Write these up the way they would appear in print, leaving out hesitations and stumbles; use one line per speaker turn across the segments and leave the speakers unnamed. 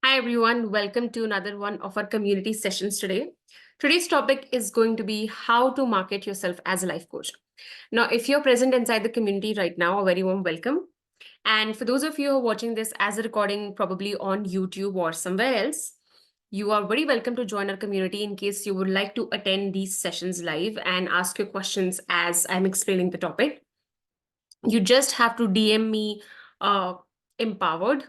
Hi, everyone. Welcome to another one of our community sessions today. Today's topic is going to be how to market yourself as a life coach. Now, if you're present inside the community right now, a very warm welcome. And for those of you who are watching this as a recording, probably on YouTube or somewhere else, you are very welcome to join our community in case you would like to attend these sessions live and ask your questions as I'm explaining the topic. You just have to DM me empowered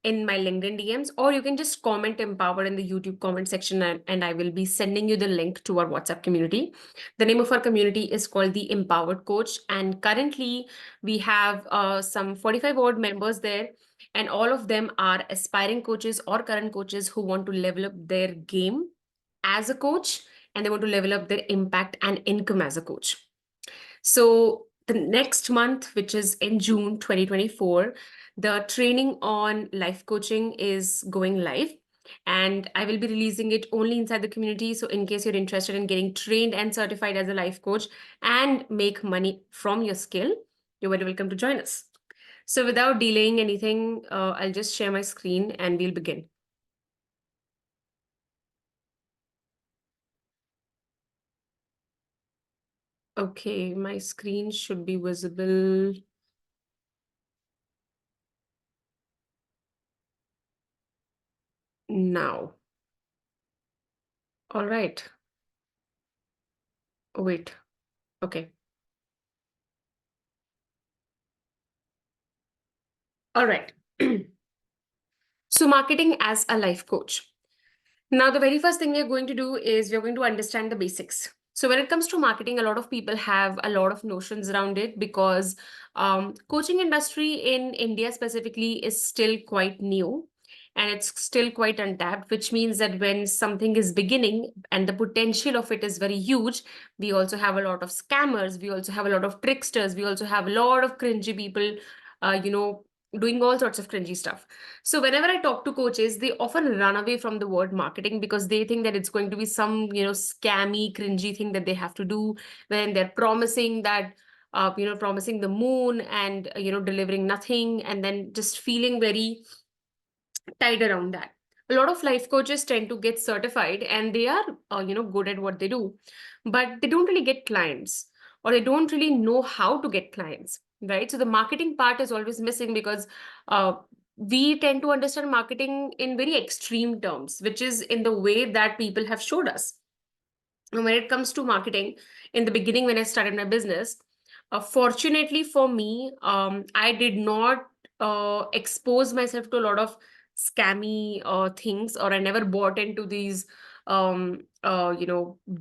in my LinkedIn DMs, or you can just comment empowered in the YouTube comment section, and I will be sending you the link to our WhatsApp community. The name of our community is called the Empowered Coach, and currently we have some 45 odd members there, and all of them are aspiring coaches or current coaches who want to level up their game as a coach, and they want to level up their impact and income as a coach. So the next month, which is in June 2024, the training on life coaching is going live. And I will be releasing it only inside the community. So in case you're interested in getting trained and certified as a life coach and make money from your skill, you're very welcome to join us. So without delaying anything, I'll just share my screen and we'll begin. Okay, my screen should be visible now. All right. Oh, wait. Okay. All right. So, marketing as a life coach. Now, the very first thing we're going to do is we're going to understand the basics. So, when it comes to marketing, a lot of people have a lot of notions around it because coaching industry in India specifically is still quite new and it's still quite untapped, which means that when something is beginning and the potential of it is very huge, we also have a lot of scammers, we also have a lot of tricksters, we also have a lot of cringy people, doing all sorts of cringy stuff. So whenever I talk to coaches, they often run away from the word marketing because they think that it's going to be some, scammy, cringy thing that they have to do when they're promising that, promising the moon and, delivering nothing and then just feeling very tied around that. A lot of life coaches tend to get certified and they are, good at what they do, but they don't really get clients or they don't really know how to get clients, right? So the marketing part is always missing because uh, we tend to understand marketing in very extreme terms, which is in the way that people have showed us. And when it comes to marketing, in the beginning, when I started my business, fortunately for me, I did not expose myself to a lot of scammy things, or I never bought into these,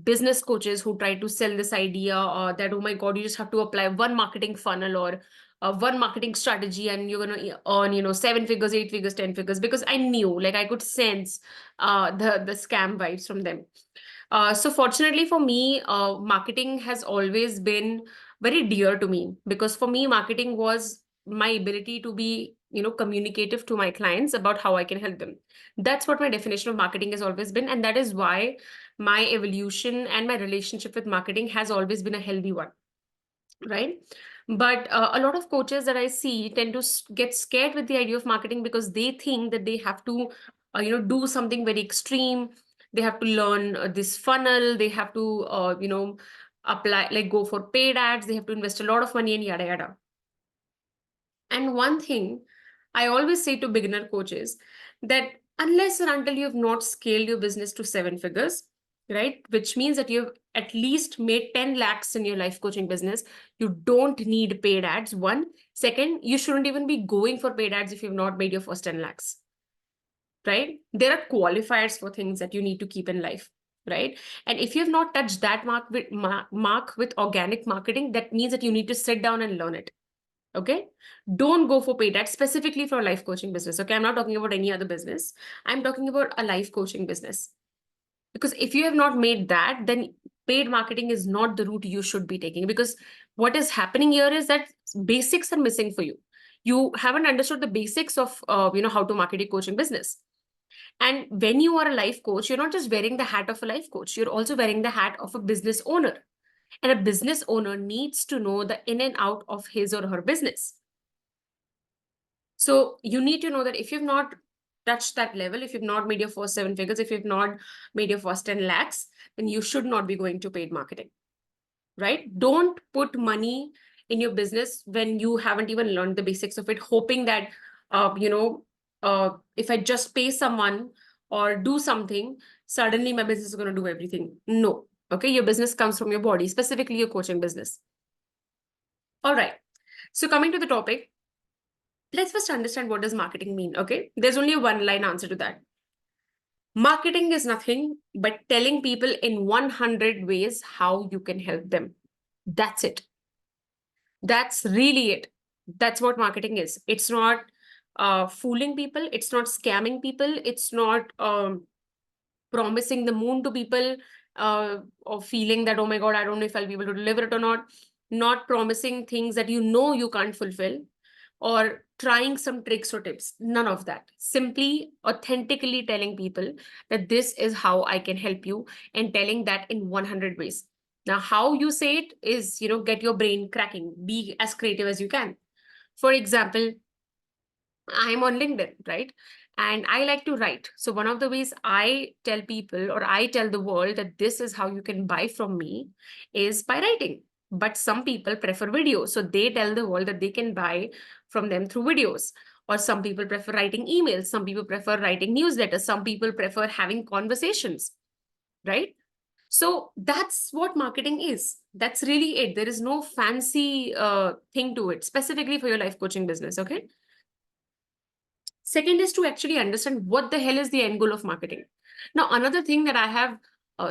business coaches who try to sell this idea that, oh my God, you just have to apply one marketing funnel or one marketing strategy and you're going to earn, 7 figures, 8 figures, 10 figures, because I knew, like I could sense the scam vibes from them. So fortunately for me, marketing has always been very dear to me because for me, marketing was my ability to be, communicative to my clients about how I can help them. That's what my definition of marketing has always been. And that is why my evolution and my relationship with marketing has always been a healthy one, right? But a lot of coaches that I see tend to get scared with the idea of marketing because they think that they have to, do something very extreme. They have to learn this funnel. They have to, apply, like go for paid ads. They have to invest a lot of money and yada yada. And one thing I always say to beginner coaches that unless and until you have not scaled your business to 7 figures, right, which means that you've at least made 10 lakhs in your life coaching business, you don't need paid ads. One. Second, you shouldn't even be going for paid ads if you've not made your first 10 lakhs, right? There are qualifiers for things that you need to keep in life, right? And if you have not touched that mark with organic marketing, that means that you need to sit down and learn it. Okay. Don't go for paid ads specifically for a life coaching business. Okay. I'm not talking about any other business. I'm talking about a life coaching business. Because if you have not made that, then paid marketing is not the route you should be taking. Because what is happening here is that basics are missing for you. You haven't understood the basics of, how to market your coaching business. And when you are a life coach, you're not just wearing the hat of a life coach, you're also wearing the hat of a business owner. And a business owner needs to know the in and out of his or her business. So you need to know that if you've not touched that level, if you've not made your first 7 figures, if you've not made your first 10 lakhs, then you should not be going to paid marketing, right? Don't put money in your business when you haven't even learned the basics of it, hoping that, if I just pay someone or do something, suddenly my business is going to do everything. No. Okay. Your business comes from your body, specifically your coaching business. All right. So coming to the topic, let's first understand what does marketing mean. Okay. There's only a one line answer to that. Marketing is nothing but telling people in 100 ways how you can help them. That's it. That's really it. That's what marketing is. It's not fooling people. It's not scamming people. It's not promising the moon to people, or feeling that, oh my God, I don't know if I'll be able to deliver it or not. Not promising things that you know you can't fulfill, or trying some tricks or tips. None of that. Simply authentically telling people that this is how I can help you, and telling that in 100 ways. Now, how you say it is, get your brain cracking, be as creative as you can. For example, I'm on LinkedIn, right? And I like to write. So one of the ways I tell people, or I tell the world, that this is how you can buy from me is by writing. But some people prefer video. So they tell the world that they can buy from them through videos. Or some people prefer writing emails. Some people prefer writing newsletters. Some people prefer having conversations, right? So that's what marketing is. That's really it. There is no fancy thing to it, specifically for your life coaching business, okay? Second is to actually understand what the hell is the end goal of marketing. Now, another thing that I have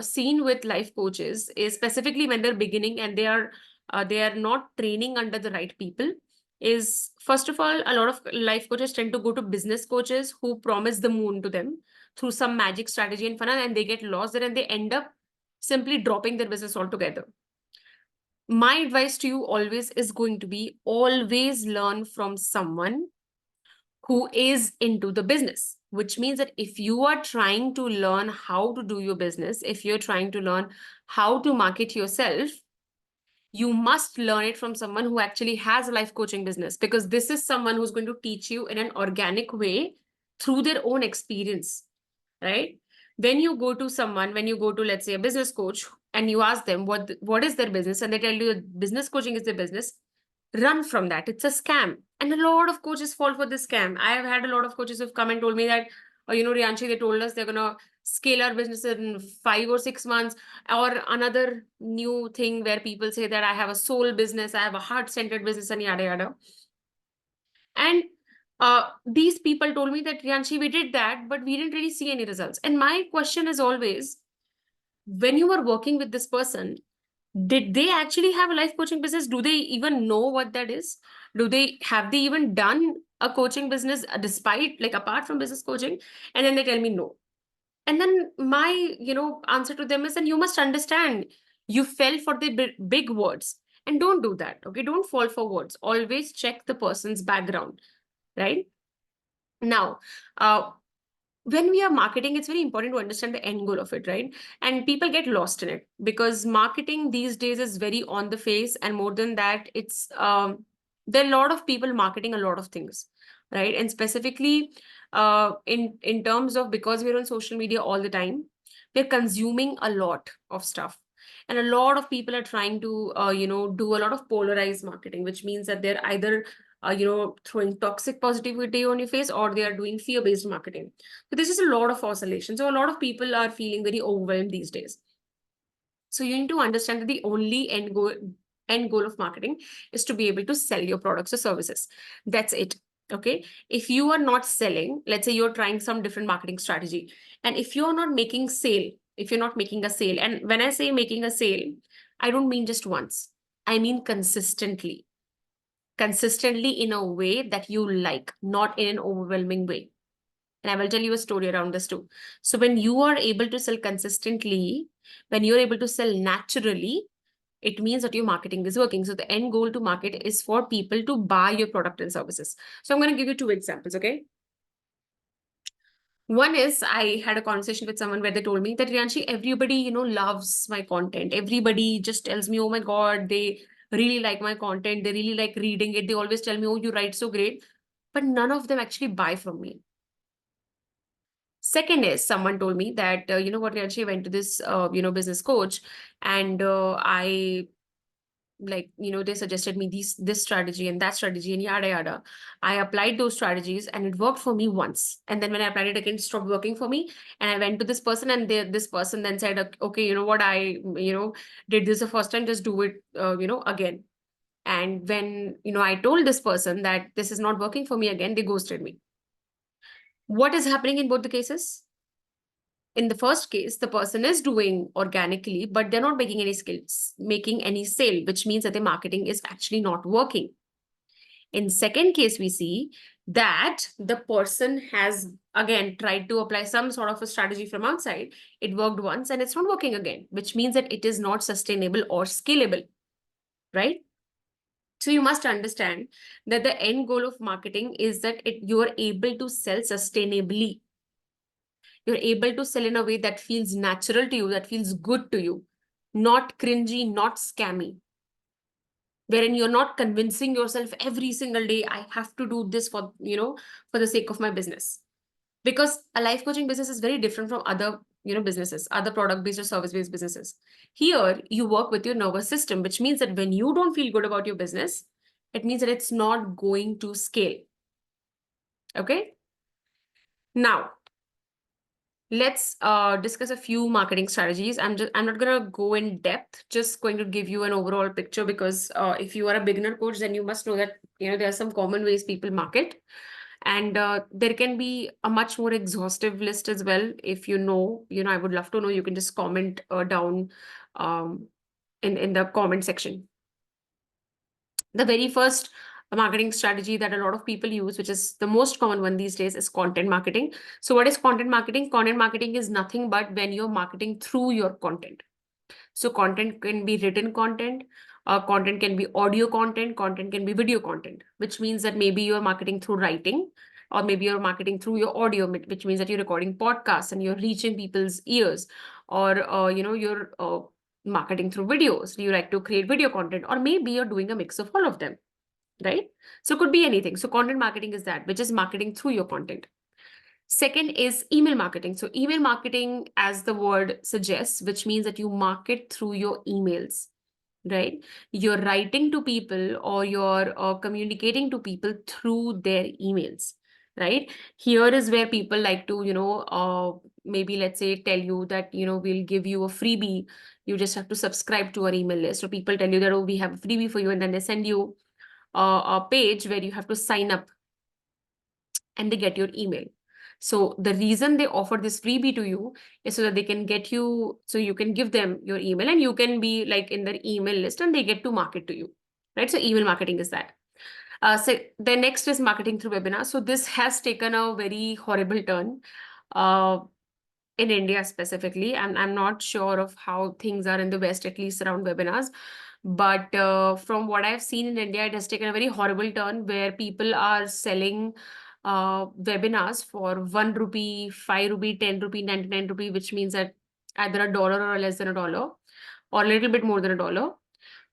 seen with life coaches is, specifically when they're beginning and they are not training under the right people, is, first of all, a lot of life coaches tend to go to business coaches who promise the moon to them through some magic strategy and funnel, and they get lost there and they end up simply dropping their business altogether. My advice to you always is going to be, always learn from someone who is into the business, which means that if you are trying to learn how to do your business, if you're trying to learn how to market yourself, you must learn it from someone who actually has a life coaching business, because this is someone who's going to teach you in an organic way through their own experience, right? When you go to someone, when you go to, let's say, a business coach, and you ask them what is their business, and they tell you business coaching is their business, run from that. It's a scam. And a lot of coaches fall for this scam. I have had a lot of coaches who've come and told me that, Rianshi, they told us they're going to scale our business in 5 or 6 months. Or another new thing where people say that I have a soul business, I have a heart-centered business, and yada, yada. And these people told me that, Rianshi, we did that, but we didn't really see any results. And my question is always, when you were working with this person, did they actually have a life coaching business? Do they even know what that is? Have they even done a coaching business, despite, like, apart from business coaching? And then they tell me no. And then my, answer to them is, and you must understand, you fell for the big words, and don't do that. Okay. Don't fall for words. Always check the person's background, right? Now, when we are marketing, it's very important to understand the end goal of it, right? And people get lost in it, because marketing these days is very on the face. And more than that, it's there are a lot of people marketing a lot of things, right? And specifically, in terms of, because we're on social media all the time, we're consuming a lot of stuff. And a lot of people are trying to do a lot of polarized marketing, which means that they're either throwing toxic positivity on your face, or they are doing fear-based marketing. So this is a lot of oscillation. So a lot of people are feeling very overwhelmed these days. So you need to understand that the only end goal of marketing is to be able to sell your products or services. That's it. Okay. If you are not selling, let's say you're trying some different marketing strategy, and if you're not making sale, if you're not making a sale, and when I say making a sale, I don't mean just once, I mean consistently in a way that you like, not in an overwhelming way. And I will tell you a story around this too. So when you are able to sell consistently, when you're able to sell naturally, it means that your marketing is working. So the end goal to market is for people to buy your product and services. So I'm going to give you 2 examples, okay? One is, I had a conversation with someone where they told me that, Rianshi, everybody, loves my content. Everybody just tells me, oh my God, they really like my content. They really like reading it. They always tell me, oh, you write so great. But none of them actually buy from me. Second is someone told me that, you know what, Rianshi, I went to this, business coach, and I, like, they suggested me this strategy and that strategy and yada yada. I applied those strategies and it worked for me once, and then when I applied it again, it stopped working for me. And I went to this person, and this person then said, okay, you know what, I, did this the first time, just do it, again. And when, I told this person that this is not working for me again, they ghosted me. What is happening in both the cases? In the first case, the person is doing organically, but they're not making any skills, making any sale, which means that the marketing is actually not working. In second case, we see that the person has again tried to apply some sort of a strategy from outside. It worked once and it's not working again, which means that it is not sustainable or scalable, right? So you must understand that the end goal of marketing is that you are able to sell sustainably. You're able to sell in a way that feels natural to you, that feels good to you, not cringy, not scammy, wherein you're not convincing yourself every single day, I have to do this for, for the sake of my business. Because a life coaching business is very different from other, businesses, other product-based or service-based businesses. Here, you work with your nervous system, which means that when you don't feel good about your business, it means that it's not going to scale. Okay? Now, let's discuss a few marketing strategies. I'm not gonna go in depth, just going to give you an overall picture, because if you are a beginner coach, then you must know that there are some common ways people market, and there can be a much more exhaustive list as well. If I would love to know. You can just comment down in the comment section. The very first marketing strategy that a lot of people use, which is the most common one these days, is content marketing. So what is content marketing? Content marketing is nothing but when you're marketing through your content. So content can be written content, content can be audio content, content can be video content, which means that maybe you're marketing through writing, or maybe you're marketing through your audio, which means that you're recording podcasts and you're reaching people's ears, or you're marketing through videos. You like to create video content, or maybe you're doing a mix of all of them, right? So it could be anything. So content marketing is that, which is marketing through your content. Second is email marketing. So email marketing, as the word suggests, which means that you market through your emails, right? You're writing to people, or you're communicating to people through their emails, right? Here is where people like to, maybe let's say tell you that, we'll give you a freebie. You just have to subscribe to our email list. So people tell you that, oh, we have a freebie for you. And then they send you a page where you have to sign up and they get your email. So the reason they offer this freebie to you is so that they can get you, so you can give them your email and you can be like in their email list and they get to market to you, right? So email marketing is that. So the next is marketing through webinars. So this has taken a very horrible turn in India specifically. I'm not sure of how things are in the West, at least around webinars. But from what I've seen in India, it has taken a very horrible turn where people are selling webinars for 1 rupee, 5 rupee, 10 rupee, 99 rupee, which means that either a dollar or less than a dollar, or a little bit more than a dollar.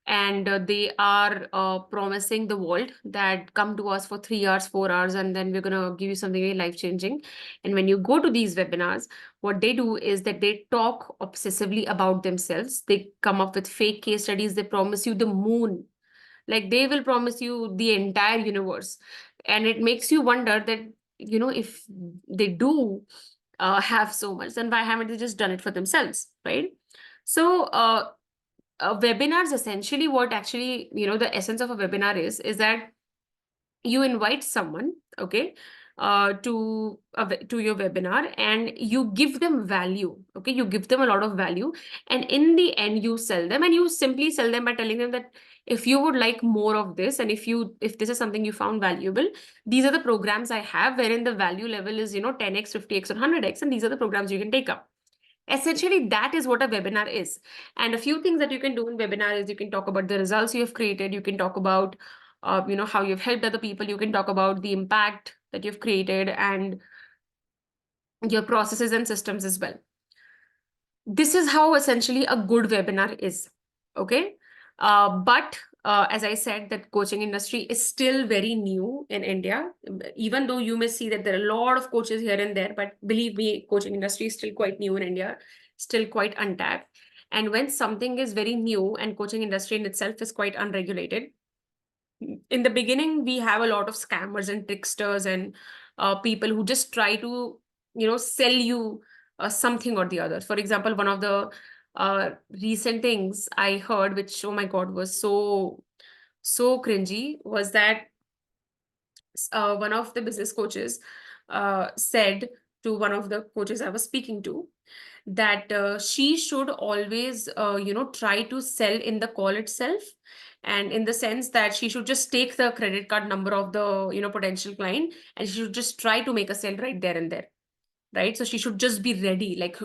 And they are promising the world that come to us for 3 hours, 4 hours, and then we're going to give you something very life-changing. And when you go to these webinars, what they do is that they talk obsessively about themselves. They come up with fake case studies. They promise you the moon. Like they will promise you the entire universe. And it makes you wonder that, if they do have so much, then why haven't they just done it for themselves, right? So webinars, essentially what actually, the essence of a webinar is that you invite someone, okay, to your webinar, and you give them value, okay? You give them a lot of value, and in the end you sell them, and you simply sell them by telling them that if you would like more of this, and if this is something you found valuable, these are the programs I have wherein the value level is 10x, 50x, or 100x, and these are the programs you can take up. Essentially, that is what a webinar is. And a few things that you can do in webinar is you can talk about the results you have created. You can talk about, how you've helped other people. You can talk about the impact that you've created and your processes and systems as well. This is how essentially a good webinar is, okay? But as I said, that coaching industry is still very new in India. Even though you may see that there are a lot of coaches here and there, but believe me, coaching industry is still quite new in India, still quite untapped. And when something is very new and coaching industry in itself is quite unregulated, in the beginning, we have a lot of scammers and tricksters and people who just try to, sell you something or the other. For example, one of the recent things I heard, which, oh my God, was so cringy, was that one of the business coaches said to one of the coaches I was speaking to that she should always, try to sell in the call itself. And in the sense that she should just take the credit card number of the, potential client, and she should just try to make a sale right there and there. Right. So she should just be ready, like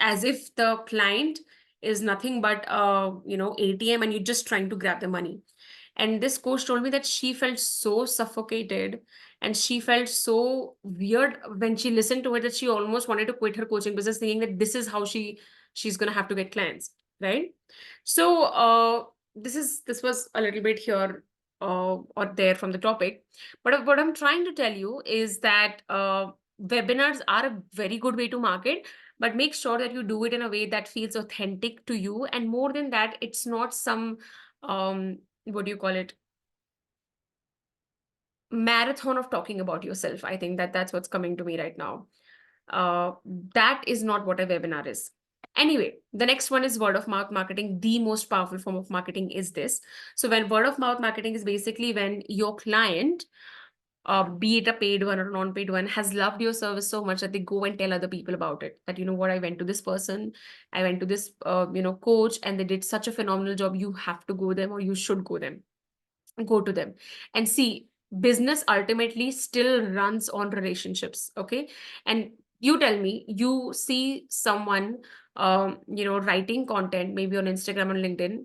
as if the client is nothing but, ATM, and you're just trying to grab the money. And this coach told me that she felt so suffocated and she felt so weird when she listened to it that she almost wanted to quit her coaching business, thinking that this is how she's going to have to get clients, right? So this was a little bit here or there from the topic, but what I'm trying to tell you is that webinars are a very good way to market, but make sure that you do it in a way that feels authentic to you. And more than that, it's not some what do you call it, marathon of talking about yourself. I think that that's what's coming to me right now. uh, that is not what a webinar is. Anyway, the next one is word of mouth marketing. The most powerful form of marketing is this. So when word of mouth marketing is basically when your client, be it a paid one or a non-paid one, has loved your service so much that they go and tell other people about it. That, you know what, I went to this person, I went to this, coach, and they did such a phenomenal job. You have to go them, or you should go to them. And see, business ultimately still runs on relationships. Okay. And you tell me, you see someone writing content maybe on Instagram and LinkedIn,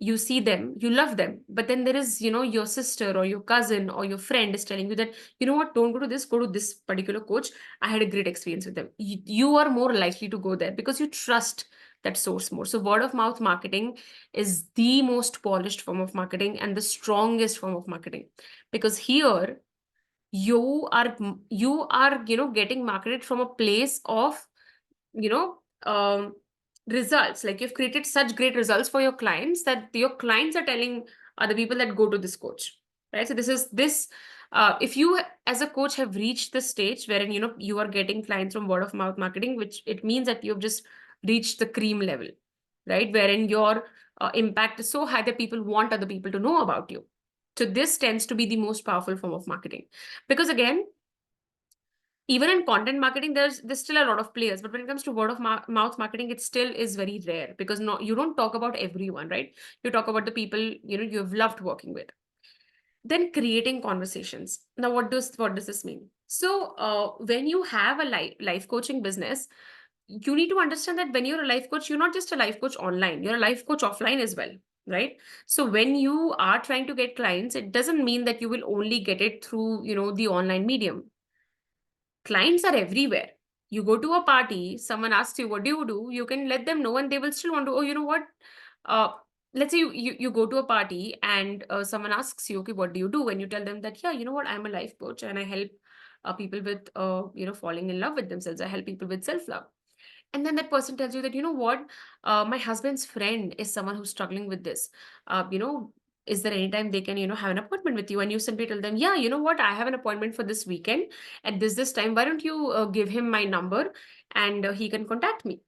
you see them, you love them, but then there is, your sister or your cousin or your friend is telling you that, you know what, don't go to this, go to this particular coach, I had a great experience with them. You are more likely to go there because you trust that source more. So word of mouth marketing is the most polished form of marketing and the strongest form of marketing, because here you are getting marketed from a place of, you know um, results. Like, you've created such great results for your clients that your clients are telling other people that go to this coach, right? So this if you as a coach have reached the stage wherein you are getting clients from word of mouth marketing, which it means that you've just reached the cream level, right? Wherein your impact is so high that people want other people to know about you. So this tends to be the most powerful form of marketing, because again, even in content marketing, there's still a lot of players, but when it comes to word of mouth marketing, it still is very rare, because you don't talk about everyone, right? You talk about the people you've loved working with. Then creating conversations. Now, what does this mean? So when you have a life coaching business, you need to understand that when you're a life coach, you're not just a life coach online, you're a life coach offline as well, right? So when you are trying to get clients, it doesn't mean that you will only get it through the online medium. Clients are everywhere. You go to a party, someone asks you, what do? You can let them know, and they will still want to, oh, you know what? Uh, let's say you go to a party and someone asks you, okay, what do you do? And you tell them that, yeah, you know what? I'm a life coach and I help people with, falling in love with themselves. I help people with self-love. And then that person tells you that, you know what, my husband's friend is someone who's struggling with this. Is there any time they can, have an appointment with you? And you simply tell them, yeah, you know what, I have an appointment for this weekend at this time. Why don't you give him my number, and he can contact me?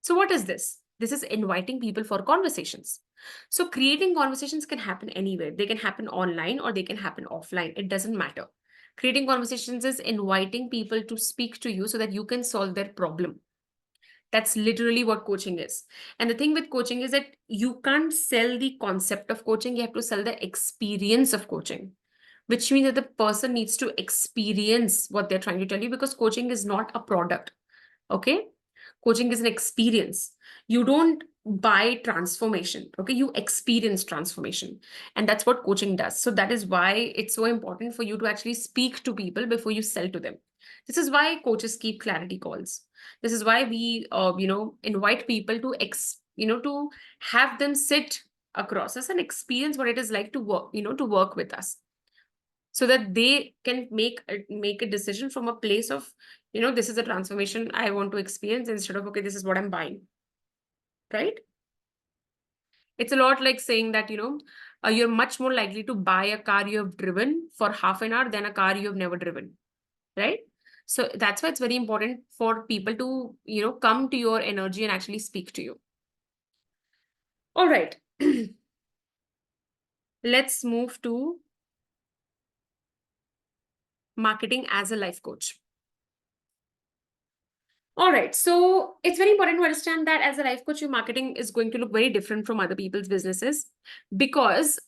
So what is this? This is inviting people for conversations. So creating conversations can happen anywhere. They can happen online or they can happen offline. It doesn't matter. Creating conversations is inviting people to speak to you so that you can solve their problem. That's literally what coaching is. And the thing with coaching is that you can't sell the concept of coaching, you have to sell the experience of coaching, which means that the person needs to experience what they're trying to tell you, because coaching is not a product. Okay? Coaching is an experience. You don't buy transformation. Okay? You experience transformation. And that's what coaching does. So that is why it's so important for you to actually speak to people before you sell to them. This is why coaches keep clarity calls. This is why we invite people to to have them sit across us and experience what it is like to work, to work with us, so that they can make a decision from a place of, this is a transformation I want to experience, instead of, okay, this is what I'm buying, right? It's a lot like saying that, you're much more likely to buy a car you have driven for half an hour than a car you have never driven, right? So that's why it's very important for people to, come to your energy and actually speak to you. All right. Let's move to marketing as a life coach. All right. So it's very important to understand that as a life coach, your marketing is going to look very different from other people's businesses, because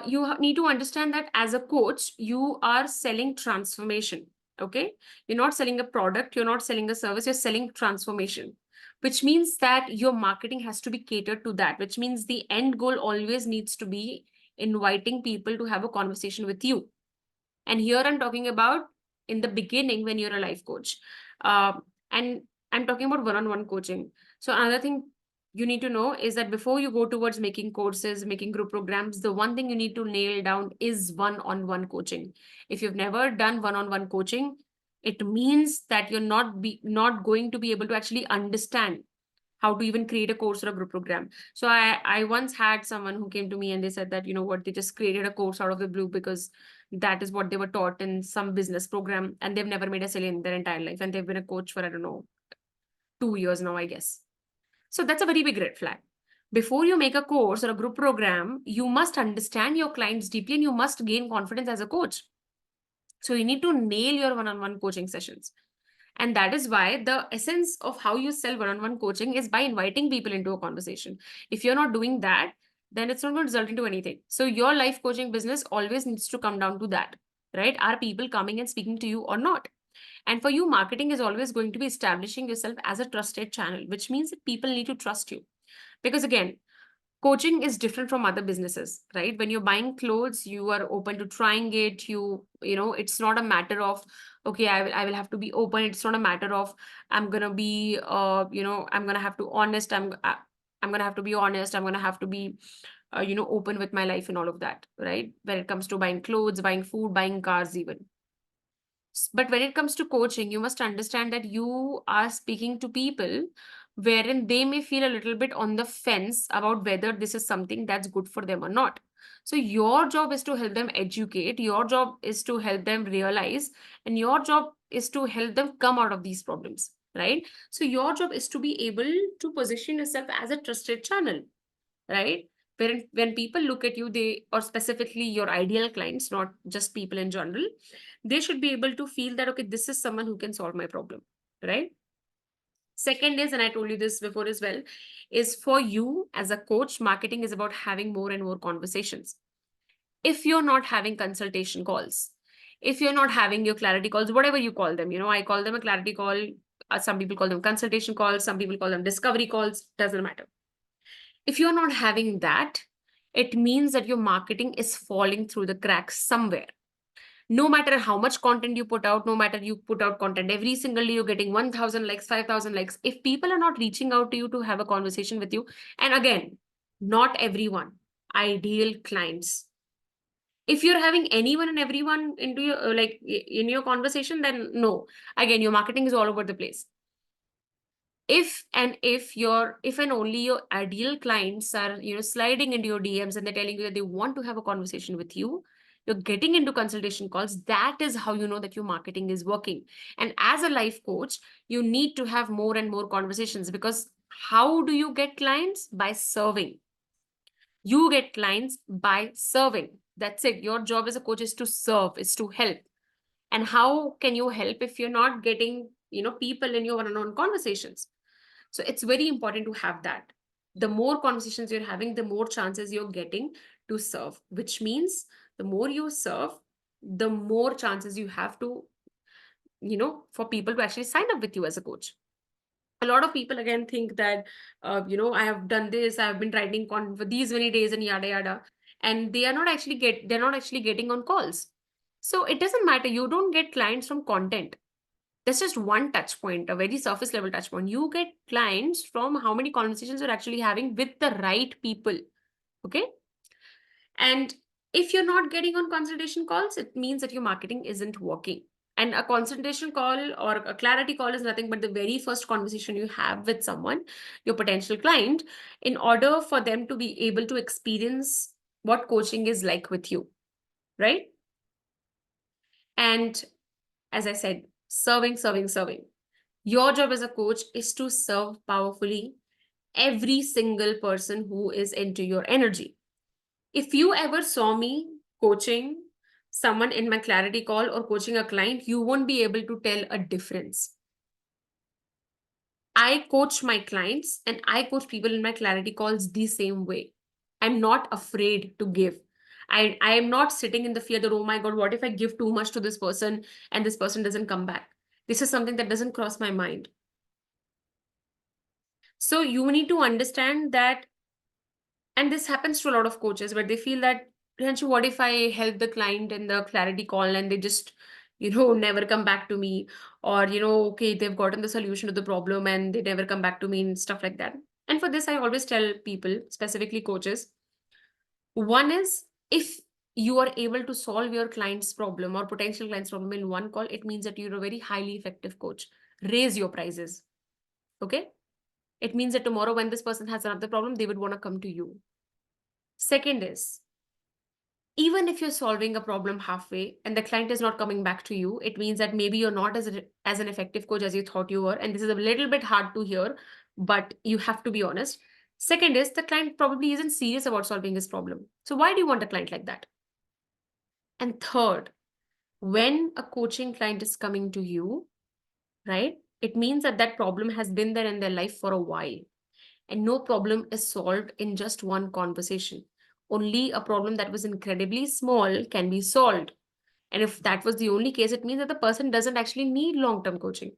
you need to understand that as a coach, you are selling transformation. Okay. You're not selling a product, you're not selling a service, you're selling transformation, which means that your marketing has to be catered to that, which means the end goal always needs to be inviting people to have a conversation with you. And here I'm talking about in the beginning when you're a life coach. And I'm talking about one-on-one coaching. So another thing you need to know is that before you go towards making courses, making group programs, the one thing you need to nail down is one-on-one coaching. If you've never done one-on-one coaching, it means that you're not going to be able to actually understand how to even create a course or a group program. So I once had someone who came to me and they said that, they just created a course out of the blue because that is what they were taught in some business program, and they've never made a sale in their entire life. And they've been a coach for, I don't know, 2 years now, I guess. So that's a very big red flag. Before you make a course or a group program, you must understand your clients deeply and you must gain confidence as a coach. So you need to nail your one-on-one coaching sessions. And that is why the essence of how you sell one-on-one coaching is by inviting people into a conversation. If you're not doing that, then it's not going to result into anything. So your life coaching business always needs to come down to that, right? Are people coming and speaking to you or not? And for you, marketing is always going to be establishing yourself as a trusted channel, which means that people need to trust you. Because again, coaching is different from other businesses, right? When you're buying clothes, you are open to trying it. It's not a matter of, okay, I will have to be open. It's not a matter of I'm gonna be I'm gonna have to honest. I'm gonna have to be honest. I'm gonna have to be open with my life and all of that, right? When it comes to buying clothes, buying food, buying cars, even. But when it comes to coaching, you must understand that you are speaking to people wherein they may feel a little bit on the fence about whether this is something that's good for them or not. So your job is to help them educate, your job is to help them realize, and your job is to help them come out of these problems, right? So your job is to be able to position yourself as a trusted channel, right? When people look at you, or specifically your ideal clients, not just people in general, they should be able to feel that, okay, this is someone who can solve my problem, right? Second is, and I told you this before as well, is for you as a coach, marketing is about having more and more conversations. If you're not having consultation calls, if you're not having your clarity calls, whatever you call them, I call them a clarity call. Some people call them consultation calls. Some people call them discovery calls. Doesn't matter. If you're not having that, it means that your marketing is falling through the cracks somewhere. No matter how much content you put out, no matter you put out content every single day, you're getting 1,000 likes, 5,000 likes. If people are not reaching out to you to have a conversation with you, and again, not everyone, ideal clients. If you're having anyone and everyone into your in your conversation, then no. Again, your marketing is all over the place. If and only your ideal clients are sliding into your DMs and they're telling you that they want to have a conversation with you, you're getting into consultation calls, that is how you know that your marketing is working. And as a life coach, you need to have more and more conversations, because how do you get clients? By serving. You get clients by serving. That's it. Your job as a coach is to serve, is to help. And how can you help if you're not getting people in your one-on-one conversations? So it's very important to have that. The more conversations you're having, the more chances you're getting to serve, which means the more you serve, the more chances you have to, for people to actually sign up with you as a coach. A lot of people again think that, I have done this, I have been writing content for these many days and yada yada, and they're not actually getting on calls. So it doesn't matter. You don't get clients from content. That's just one touch point, a very surface level touch point. You get clients from how many conversations you're actually having with the right people Okay. And if you're not getting on consultation calls, it means that your marketing isn't working. And a consultation call or a clarity call is nothing but the very first conversation you have with someone, your potential client, in order for them to be able to experience what coaching is like with you, right? And as I said, serving, serving, serving. Your job as a coach is to serve powerfully every single person who is into your energy. If you ever saw me coaching someone in my clarity call or coaching a client, you won't be able to tell a difference. I coach my clients and I coach people in my clarity calls the same way. I'm not afraid to give. I am not sitting in the fear that, oh my God, what if I give too much to this person and this person doesn't come back? This is something that doesn't cross my mind. So you need to understand that, and this happens to a lot of coaches where they feel that, Priyanshu, what if I help the client in the clarity call and they just, never come back to me? Or, okay, they've gotten the solution to the problem and they never come back to me and stuff like that. And for this, I always tell people, specifically coaches, one is, if you are able to solve your client's problem or potential client's problem in one call, it means that you're a very highly effective coach. Raise your prices. Okay. It means that tomorrow when this person has another problem, they would want to come to you. Second is, even if you're solving a problem halfway and the client is not coming back to you, it means that maybe you're not as an effective coach as you thought you were. And this is a little bit hard to hear, but you have to be honest. Second is, the client probably isn't serious about solving his problem. So why do you want a client like that? And third, when a coaching client is coming to you, right, it means that that problem has been there in their life for a while. And no problem is solved in just one conversation. Only a problem that was incredibly small can be solved. And if that was the only case, it means that the person doesn't actually need long-term coaching.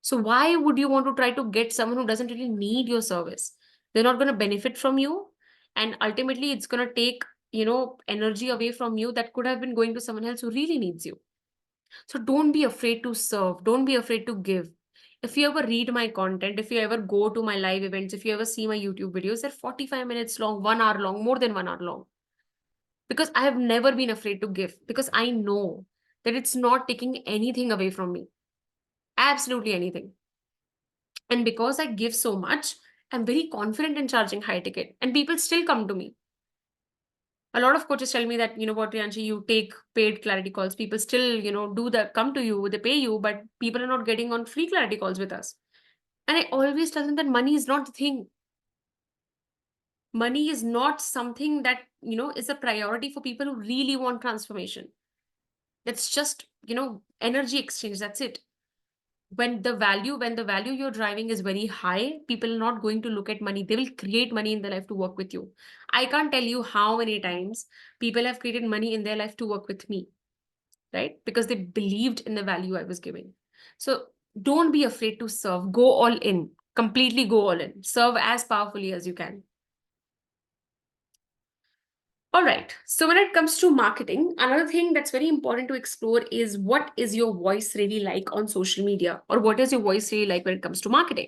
So why would you want to try to get someone who doesn't really need your service? They're not going to benefit from you. And ultimately, it's going to take, energy away from you that could have been going to someone else who really needs you. So don't be afraid to serve. Don't be afraid to give. If you ever read my content, if you ever go to my live events, if you ever see my YouTube videos, they're 45 minutes long, 1 hour long, more than 1 hour long. Because I have never been afraid to give, because I know that it's not taking anything away from me. Absolutely anything. And because I give so much, I'm very confident in charging high ticket and people still come to me. A lot of coaches tell me that, what, Priyanshi, you take paid clarity calls. People still, do that, come to you, they pay you, but people are not getting on free clarity calls with us. And I always tell them that money is not the thing. Money is not something that, is a priority for people who really want transformation. That's just, energy exchange. That's it. When the value you're driving is very high, people are not going to look at money. They will create money in their life to work with you. I can't tell you how many times people have created money in their life to work with me, right? Because they believed in the value I was giving. So don't be afraid to serve. Go all in. Completely go all in. Serve as powerfully as you can. All right. So when it comes to marketing, another thing that's very important to explore is, what is your voice really like on social media, or what is your voice really like when it comes to marketing?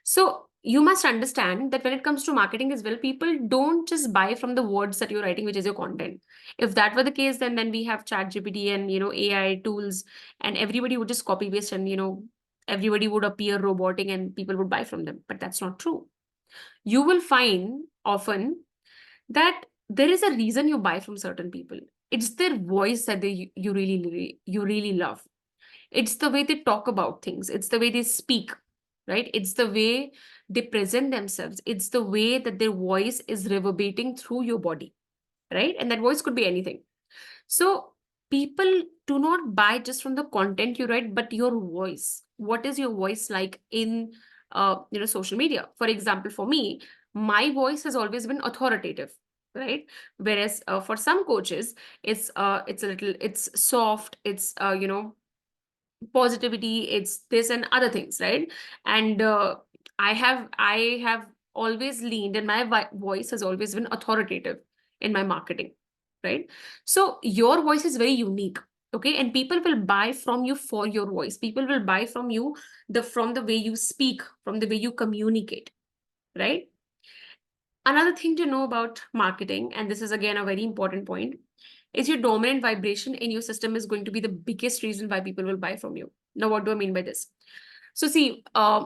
So you must understand that when it comes to marketing as well, people don't just buy from the words that you're writing, which is your content. If that were the case, then we have ChatGPT and AI tools, and everybody would just copy paste, and everybody would appear robotic and people would buy from them. But that's not true. You will find often that there is a reason you buy from certain people. It's their voice that you really love. It's the way they talk about things. It's the way they speak, right? It's the way they present themselves. It's the way that their voice is reverberating through your body, right? And that voice could be anything. So people do not buy just from the content you write, but your voice. What is your voice like in social media? For example, for me, my voice has always been authoritative, right? Whereas for some coaches, it's soft, it's positivity, it's this and other things, right? And I have always leaned, and my voice has always been authoritative in my marketing, right? So your voice is very unique. Okay, and people will buy from you for your voice. People will buy from you from the way you speak, from the way you communicate, right? Another thing to know about marketing, and this is again a very important point, is your dominant vibration in your system is going to be the biggest reason why people will buy from you. Now, what do I mean by this? So, see,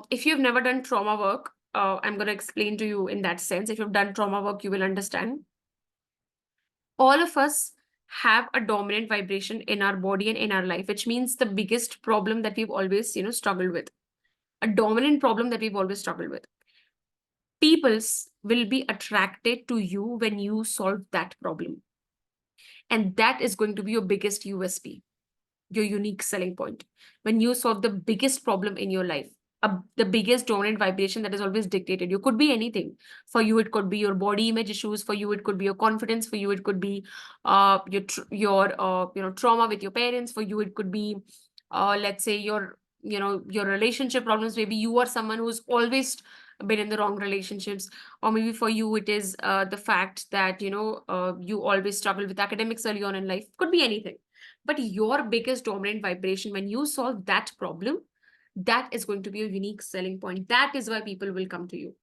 if you've never done trauma work, I'm going to explain to you in that sense. If you've done trauma work, you will understand. All of us have a dominant vibration in our body and in our life, which means the biggest problem that we've always, struggled with. A dominant problem that we've always struggled with. Peoples will be attracted to you when you solve that problem. And that is going to be your biggest USP, your unique selling point. When you solve the biggest problem in your life, the biggest dominant vibration that is always dictated. You could be anything. For you, it could be your body image issues. For you, it could be your confidence. For you, it could be your trauma with your parents. For you, it could be let's say your relationship problems. Maybe you are someone who's always been in the wrong relationships, or maybe for you it is the fact that you always struggle with academics early on in life. Could be anything. But your biggest dominant vibration, when you solve that problem, that is going to be a unique selling point. That is why people will come to you.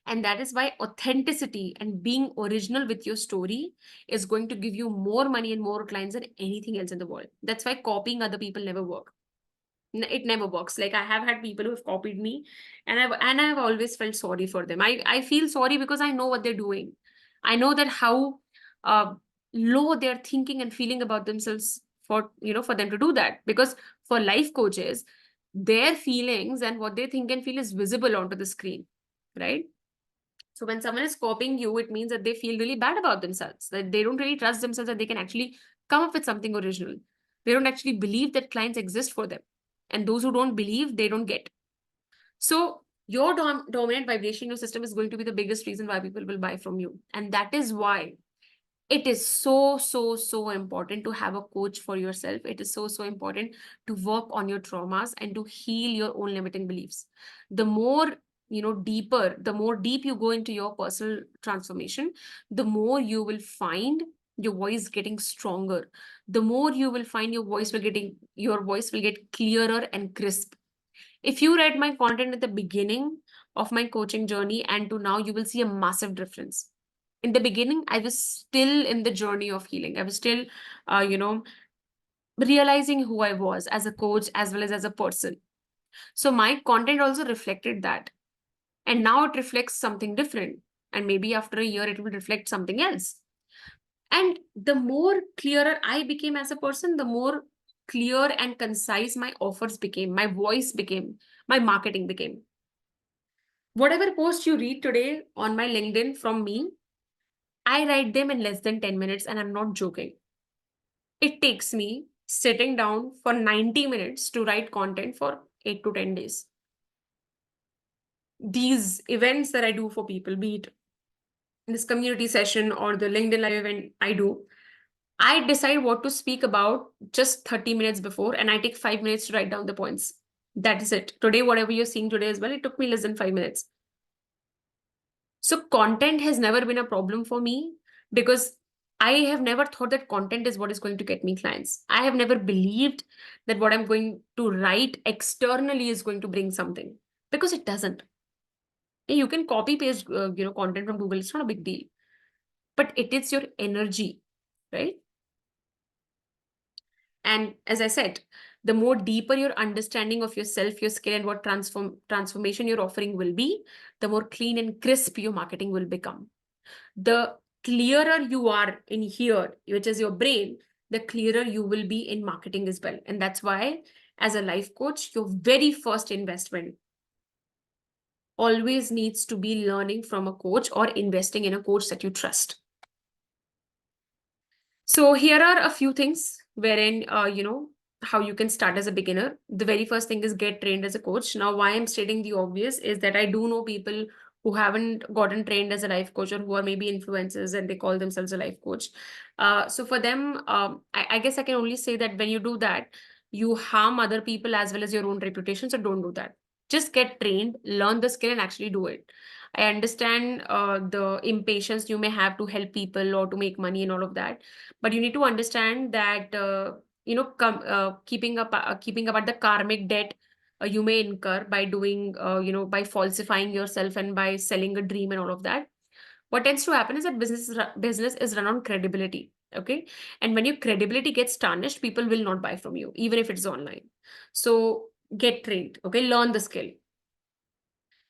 And that is why authenticity and being original with your story is going to give you more money and more clients than anything else in the world. That's why copying other people never work. It never works. Like, I have had people who have copied me, and I've always felt sorry for them. I feel sorry because I know what they're doing. I know that how uh, low they're thinking and feeling about themselves for them to do that. Because for life coaches, their feelings and what they think and feel is visible onto the screen, right? So when someone is copying you, it means that they feel really bad about themselves, that they don't really trust themselves, that they can actually come up with something original. They don't actually believe that clients exist for them. And those who don't believe, they don't get. So your dominant vibration in your system is going to be the biggest reason why people will buy from you. And that is why it is so, so, so important to have a coach for yourself. It is so, so important to work on your traumas and to heal your own limiting beliefs. The more the more deep you go into your personal transformation, the more you will find your voice getting stronger. The more you will find your voice will get clearer and crisp. If you read my content at the beginning of my coaching journey and to now, you will see a massive difference. In the beginning, I was still in the journey of healing. I was still, realizing who I was as a coach as well as a person. So my content also reflected that. And now it reflects something different. And maybe after a year, it will reflect something else. And the more clearer I became as a person, the more clear and concise my offers became, my voice became, my marketing became. Whatever post you read today on my LinkedIn from me, I write them in less than 10 minutes, and I'm not joking. It takes me sitting down for 90 minutes to write content for 8 to 10 days. These events that I do for people, be it this community session or the LinkedIn Live event I decide what to speak about just 30 minutes before, and I take 5 minutes to write down the points. That is it. Today, whatever you're seeing today as well, it took me less than 5 minutes. So content has never been a problem for me because I have never thought that content is what is going to get me clients. I have never believed that what I'm going to write externally is going to bring something, because it doesn't. You can copy paste content from Google. It's not a big deal, but it is your energy, right? And as I said, the more deeper your understanding of yourself, your skill, and what transformation you're offering will be, the more clean and crisp your marketing will become. The clearer you are in here, which is your brain, the clearer you will be in marketing as well. And that's why, as a life coach, your very first investment always needs to be learning from a coach or investing in a coach that you trust. So here are a few things wherein, how you can start as a beginner. The very first thing is get trained as a coach. Now, why I'm stating the obvious is that I do know people who haven't gotten trained as a life coach, or who are maybe influencers and they call themselves a life coach. So for them, I guess I can only say that when you do that, you harm other people as well as your own reputation. So don't do that. Just get trained, learn the skill, and actually do it. I understand the impatience you may have to help people or to make money and all of that, but you need to understand that keeping up at the karmic debt you may incur by doing by falsifying yourself and by selling a dream and all of that. What tends to happen is that business is run on credibility. Okay. And when your credibility gets tarnished, people will not buy from you, even if it's online. So get trained. Okay. Learn the skill.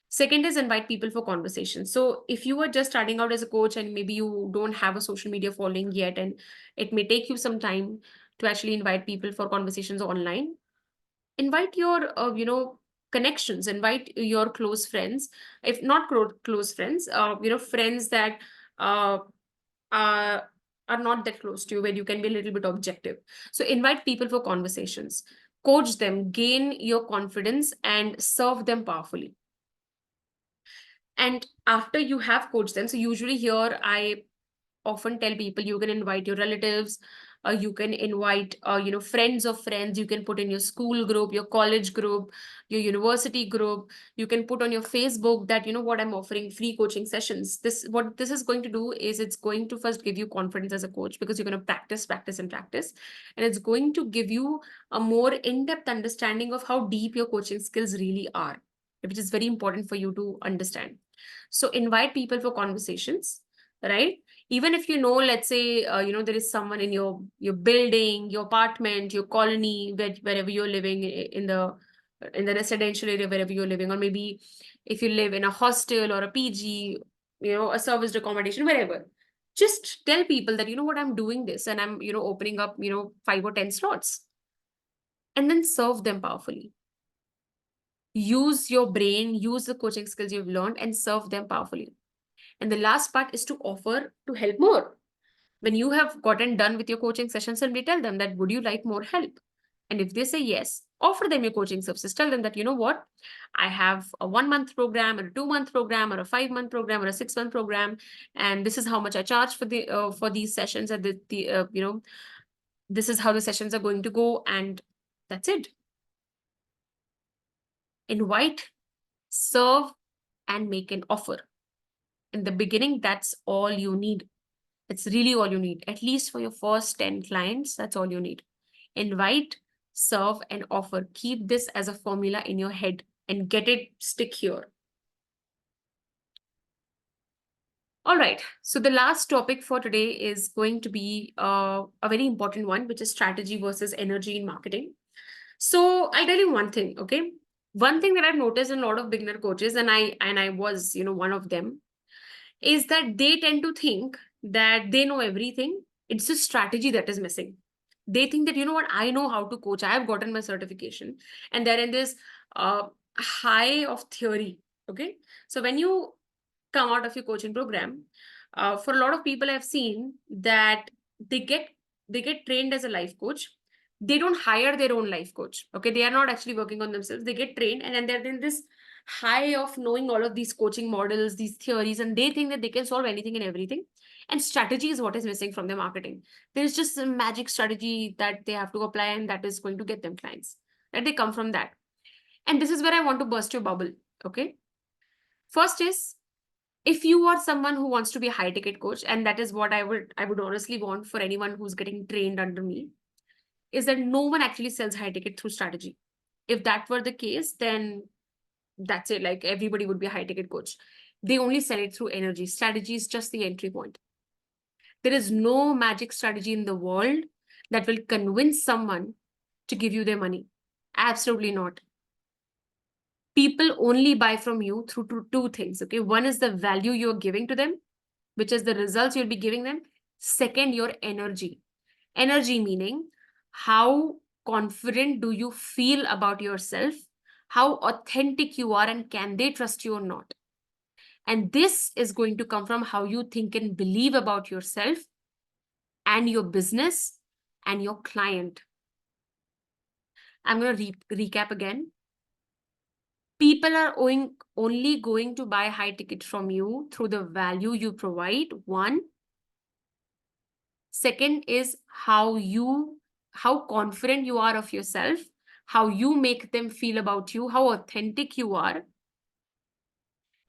Second is invite people for conversations. So if you are just starting out as a coach and maybe you don't have a social media following yet, and it may take you some time to actually invite people for conversations online, invite your connections, invite your close friends. If not close friends, friends that uh, are are not that close to you, where you can be a little bit objective. So invite people for conversations, coach them, gain your confidence, and serve them powerfully. And after you have coached them, so usually here I often tell people you can invite your relatives, you can invite friends of friends, you can put in your school group, your college group, your university group. You can put on your Facebook that, what, I'm offering free coaching sessions. What this is going to do is it's going to first give you confidence as a coach, because you're going to practice and practice, and it's going to give you a more in-depth understanding of how deep your coaching skills really are, which is very important for you to understand. So invite people for conversations, right? Even if let's say there is someone in your building, your apartment, your colony, wherever you're living, in the residential area, wherever you're living, or maybe if you live in a hostel or a PG, a serviced accommodation, wherever, just tell people that, what, I'm doing this, and I'm opening up 5 or 10 slots, and then serve them powerfully. Use your brain, use the coaching skills you've learned, and serve them powerfully. And the last part is to offer to help more. When you have gotten done with your coaching sessions, and we tell them that, would you like more help? And if they say yes, offer them your coaching services. Tell them that, what, I have a 1-month program, or a 2-month program, or a 5-month program, or a 6-month program, and this is how much I charge for these sessions, and this is how the sessions are going to go, and that's it. Invite, serve, and make an offer. In the beginning, that's all you need. It's really all you need. At least for your first 10 clients, that's all you need. Invite, serve, and offer. Keep this as a formula in your head and get it stick here. All right. So the last topic for today is going to be a very important one, which is strategy versus energy in marketing. So I'll tell you one thing, okay? One thing that I've noticed in a lot of beginner coaches, and I was, one of them, is that they tend to think that they know everything. It's the strategy that is missing. They think that, what, I know how to coach. I have gotten my certification. And they're in this high of theory. Okay. So when you come out of your coaching program, for a lot of people, I've seen that they get trained as a life coach. They don't hire their own life coach. Okay. They are not actually working on themselves. They get trained, and then they're in this high of knowing all of these coaching models, these theories, and they think that they can solve anything and everything. And strategy is what is missing from their marketing. There's just a magic strategy that they have to apply, and that is going to get them clients. That they come from that. And this is where I want to burst your bubble. Okay. First is, if you are someone who wants to be a high ticket coach, and that is what I would honestly want for anyone who's getting trained under me, is that no one actually sells high ticket through strategy. If that were the case, then that's it. Like, everybody would be a high ticket coach. They only sell it through energy. Strategy is just the entry point. There is no magic strategy in the world that will convince someone to give you their money. Absolutely not. People only buy from you through two things. Okay. One is the value you're giving to them, which is the results you'll be giving them. Second, your energy. Energy meaning, how confident do you feel about yourself? How authentic you are, and can they trust you or not? And this is going to come from how you think and believe about yourself and your business and your client. I'm going to recap again. People are only going to buy high ticket from you through the value you provide. One. Second is how confident you are of yourself, how you make them feel about you, how authentic you are.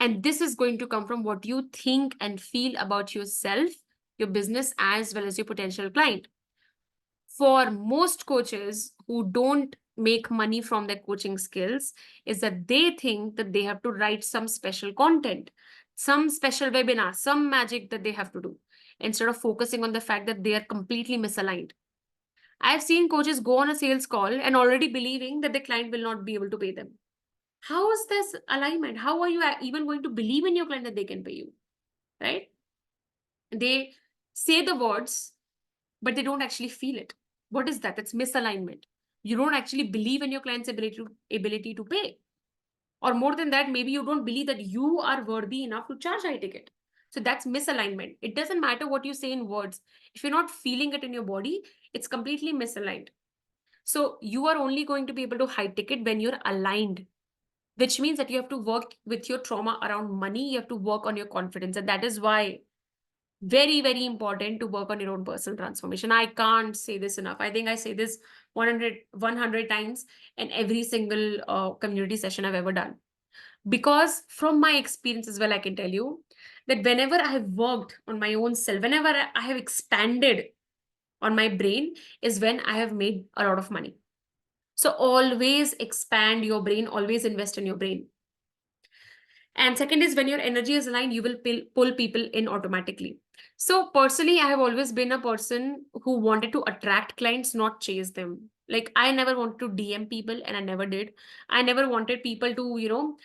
And this is going to come from what you think and feel about yourself, your business, as well as your potential client. For most coaches who don't make money from their coaching skills, is that they think that they have to write some special content, some special webinar, some magic that they have to do, instead of focusing on the fact that they are completely misaligned. I've seen coaches go on a sales call and already believing that the client will not be able to pay them. How is this alignment? How are you even going to believe in your client that they can pay you? Right? They say the words, but they don't actually feel it. What is that? That's misalignment. You don't actually believe in your client's ability to pay. Or more than that, maybe you don't believe that you are worthy enough to charge high ticket. So that's misalignment. It doesn't matter what you say in words. If you're not feeling it in your body, it's completely misaligned. So you are only going to be able to high ticket when you're aligned, which means that you have to work with your trauma around money. You have to work on your confidence. And that is why very, very important to work on your own personal transformation. I can't say this enough. I think I say this 100 times in every single community session I've ever done. Because from my experience as well, I can tell you that whenever I have worked on my own self, whenever I have expanded on my brain, is when I have made a lot of money. So always expand your brain, always invest in your brain. And second is, when your energy is aligned, you will pull people in automatically. So personally, I have always been a person who wanted to attract clients, not chase them. Like, I never wanted to DM people, and I never did. I never wanted people to,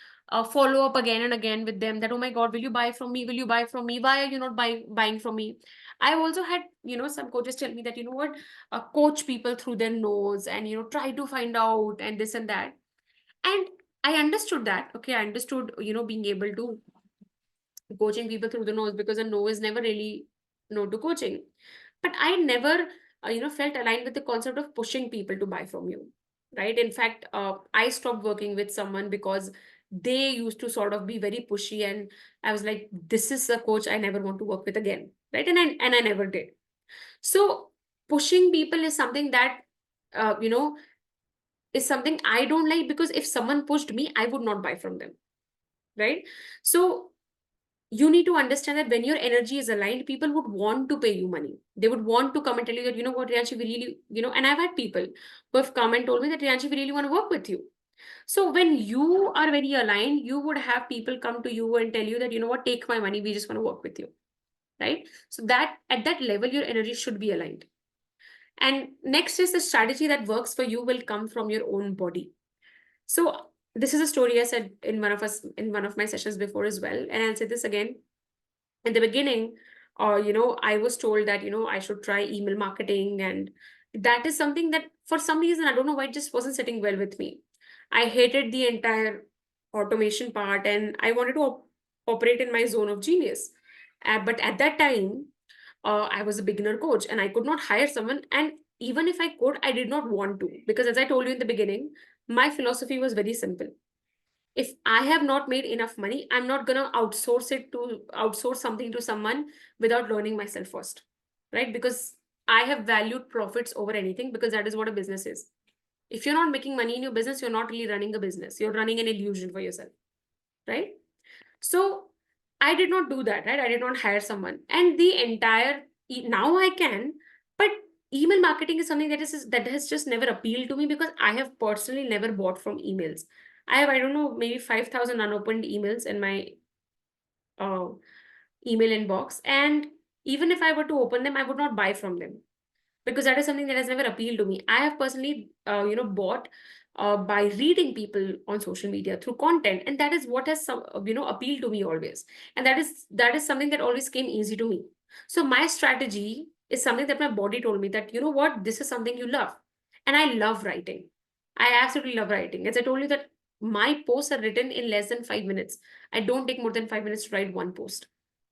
follow up again and again with them that, oh my God, will you buy from me? Will you buy from me? Why are you not buying from me? I've also had, some coaches tell me that, coach people through their nose and, try to find out and this and that. And I understood that. Okay, I understood, being able to coaching people through the nose, because a no is never really no to coaching. But I never, felt aligned with the concept of pushing people to buy from you, right? In fact, I stopped working with someone because they used to sort of be very pushy, and I was like, this is a coach I never want to work with again, right? And I never did. So pushing people is something that, is something I don't like, because if someone pushed me, I would not buy from them, right? So you need to understand that when your energy is aligned, people would want to pay you money. They would want to come and tell you that, you know what, Riyanshi, we really, and I've had people who have come and told me that, Riyanshi, we really want to work with you. So when you are very aligned, you would have people come to you and tell you that, you know what, take my money, we just want to work with you, right? So that at that level, your energy should be aligned. And next is the strategy that works for you will come from your own body. So this is a story I said in one of my sessions before as well, and I'll say this again. In the beginning, I was told that, I should try email marketing, and that is something that for some reason, I don't know why, it just wasn't sitting well with me. I hated the entire automation part, and I wanted to operate in my zone of genius. But at that time, I was a beginner coach and I could not hire someone. And even if I could, I did not want to, because as I told you in the beginning, my philosophy was very simple. If I have not made enough money, I'm not going to outsource something to someone without learning myself first, right? Because I have valued profits over anything, because that is what a business is. If you're not making money in your business, you're not really running a business. You're running an illusion for yourself, right? So I did not do that, right? I did not hire someone. And the entire, now I can, but email marketing is something that has just never appealed to me, because I have personally never bought from emails. I have, I don't know, maybe 5,000 unopened emails in my uh, email inbox. And even if I were to open them, I would not buy from them, because that is something that has never appealed to me. I have personally, bought by reading people on social media through content, and that is what has appealed to me always. And that is something that always came easy to me. So my strategy is something that my body told me that, you know what, this is something you love, and I love writing. I absolutely love writing. As I told you that my posts are written in less than 5 minutes. I don't take more than 5 minutes to write one post.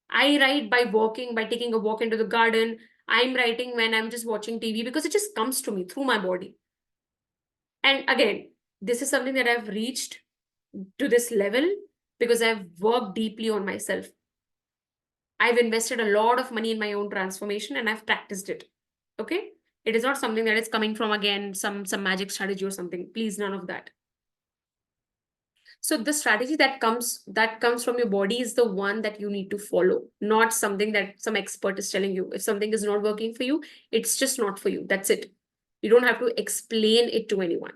I write by walking, by taking a walk into the garden. I'm writing when I'm just watching TV, because it just comes to me through my body. And again, this is something that I've reached to this level because I've worked deeply on myself. I've invested a lot of money in my own transformation, and I've practiced it. Okay? It is not something that is coming from, again, some magic strategy or something. Please, none of that. So the strategy that comes from your body is the one that you need to follow, not something that some expert is telling you. If something is not working for you, it's just not for you. That's it. You don't have to explain it to anyone.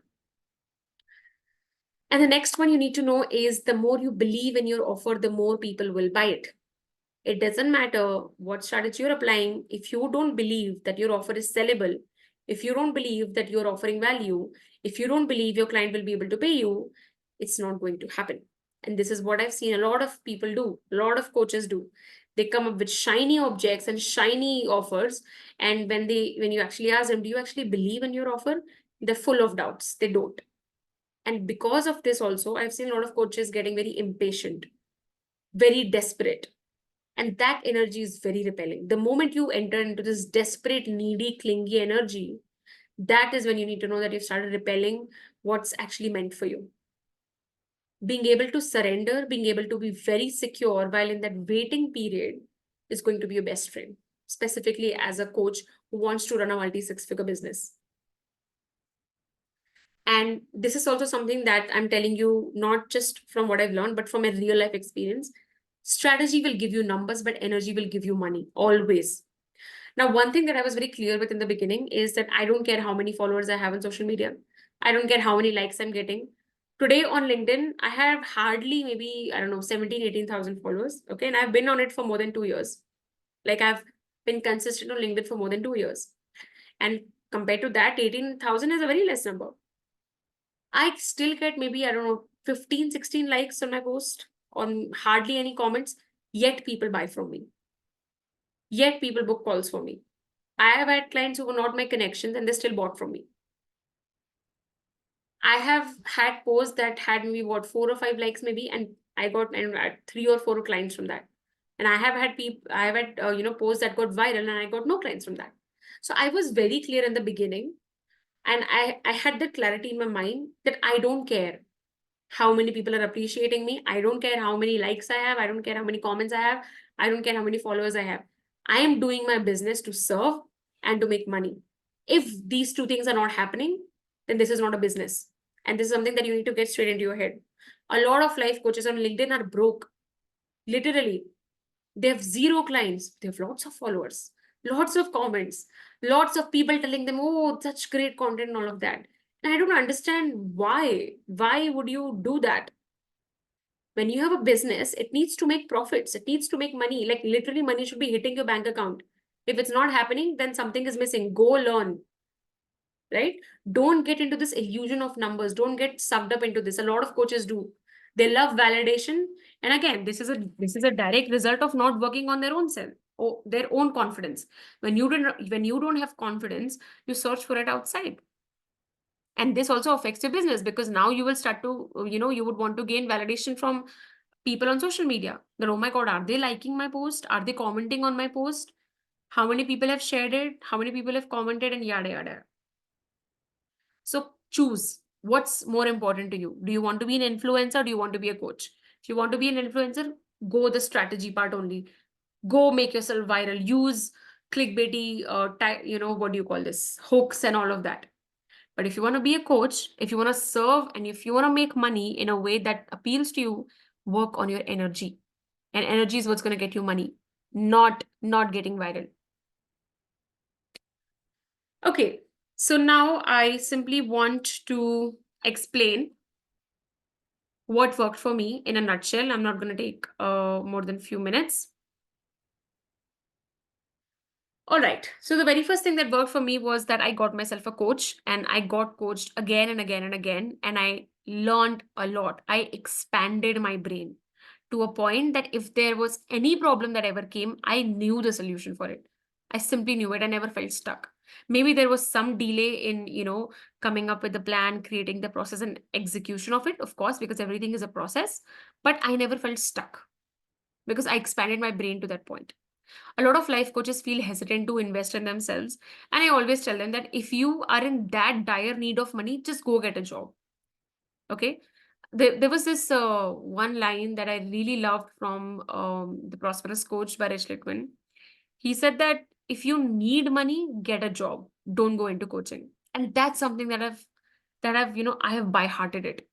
And the next one you need to know is the more you believe in your offer, the more people will buy it. It doesn't matter what strategy you're applying. If you don't believe that your offer is sellable, if you don't believe that you're offering value, if you don't believe your client will be able to pay you, it's not going to happen. And this is what I've seen a lot of people do, a lot of coaches do. They come up with shiny objects and shiny offers. And when you actually ask them, do you actually believe in your offer? They're full of doubts. They don't. And because of this also, I've seen a lot of coaches getting very impatient, very desperate. And that energy is very repelling. The moment you enter into this desperate, needy, clingy energy, that is when you need to know that you've started repelling what's actually meant for you. Being able to surrender, being able to be very secure while in that waiting period is going to be your best friend, specifically as a coach who wants to run a multi six-figure business. And this is also something that I'm telling you, not just from what I've learned, but from a real life experience. Strategy will give you numbers, but energy will give you money always. Now, one thing that I was very clear with in the beginning is that I don't care how many followers I have on social media. I don't care how many likes I'm getting. Today on LinkedIn, I have hardly maybe, I don't know, 17, 18,000 followers. Okay. And I've been on it for more than 2 years. Like I've been consistent on LinkedIn for more than 2 years. And compared to that, 18,000 is a very less number. I still get maybe, I don't know, 15, 16 likes on my post, on hardly any comments, yet people buy from me. Yet people book calls for me. I have had clients who were not my connections and they still bought from me. I have had posts that had maybe 4 or 5 likes maybe, and I got 3 or 4 clients from that. And I have had posts that got viral and I got no clients from that. So I was very clear in the beginning, and I had that clarity in my mind that I don't care how many people are appreciating me. I don't care how many likes I have. I don't care how many comments I have. I don't care how many followers I have. I am doing my business to serve and to make money. If these two things are not happening, then this is not a business. And this is something that you need to get straight into your head. A lot of life coaches on LinkedIn are broke. Literally, they have zero clients. They have lots of followers, lots of comments, lots of people telling them, oh, such great content and all of that. And I don't understand why. Why would you do that? When you have a business, it needs to make profits. It needs to make money. Like literally, money should be hitting your bank account. If it's not happening, then something is missing. Go learn, right? Don't get into this illusion of numbers. Don't get sucked up into this. A lot of coaches do. They love validation. And again, this is a direct result of not working on their own self or their own confidence. When you don't have confidence, you search for it outside. And this also affects your business because now you will start to, you would want to gain validation from people on social media. That, oh my God, are they liking my post? Are they commenting on my post? How many people have shared it? How many people have commented, and yada yada. So choose what's more important to you. Do you want to be an influencer? Do you want to be a coach? If you want to be an influencer, go the strategy part only. Go make yourself viral. Use clickbaity, what do you call this? Hooks and all of that. But if you want to be a coach, if you want to serve, and if you want to make money in a way that appeals to you, work on your energy. And energy is what's going to get you money, not getting viral. Okay, so now I simply want to explain what worked for me in a nutshell. I'm not going to take more than a few minutes. All right. So the very first thing that worked for me was that I got myself a coach, and I got coached again and again and again. And I learned a lot. I expanded my brain to a point that if there was any problem that ever came, I knew the solution for it. I simply knew it. I never felt stuck. Maybe there was some delay in, coming up with the plan, creating the process and execution of it, of course, because everything is a process, but I never felt stuck because I expanded my brain to that point. A lot of life coaches feel hesitant to invest in themselves. And I always tell them that if you are in that dire need of money, just go get a job. Okay. There was this one line that I really loved from The Prosperous Coach by Rich Litvin. He said that if you need money, get a job. Don't go into coaching. And that's something that I have by-hearted it.